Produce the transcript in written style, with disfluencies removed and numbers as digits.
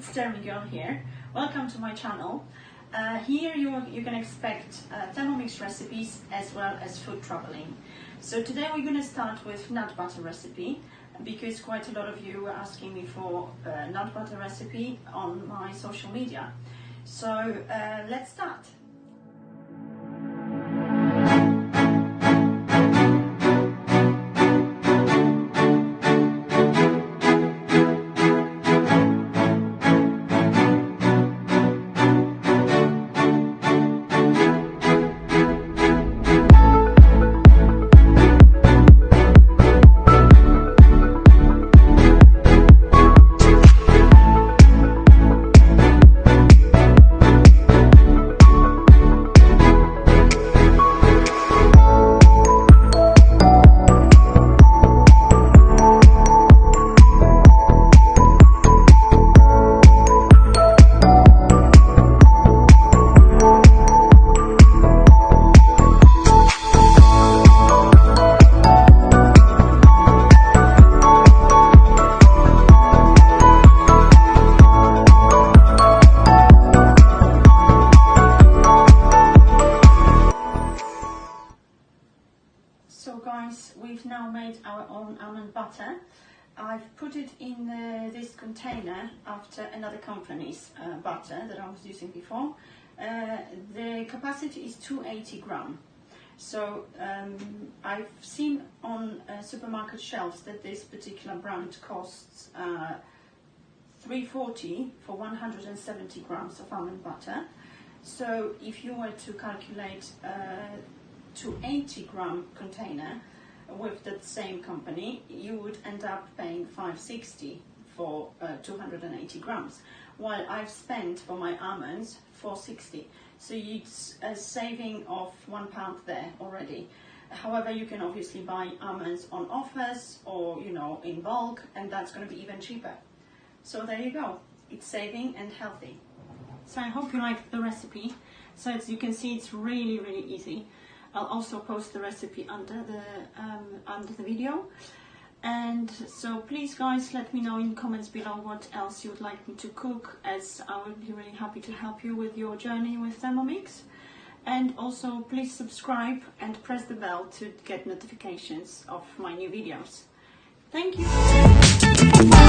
it's ThermiGirl here. Welcome to my channel. Here you can expect Thermomix recipes as well as food traveling. So today we're going to start with nut butter recipe because quite a lot of you were asking me for a nut butter recipe on my social media. So let's start. So guys, we've now made our own almond butter. I've put it in this container after another company's butter that I was using before. The capacity is 280 grams. So I've seen on supermarket shelves that this particular brand costs $3.40 for 170 grams of almond butter. So if you were to calculate 280 gram container with that same company, you would end up paying $5.60 for 280 grams, while I've spent for my almonds $4.60. So it's a saving of £1 there already. However, you can obviously buy almonds on offers or in bulk, and that's going to be even cheaper. So there you go, it's saving and healthy. So I hope you like the recipe. So as you can see, it's really easy. I'll also post the recipe under the video. And so please guys, let me know in comments below what else you would like me to cook, as I would be really happy to help you with your journey with Thermomix. And also please subscribe and press the bell to get notifications of my new videos. Thank you!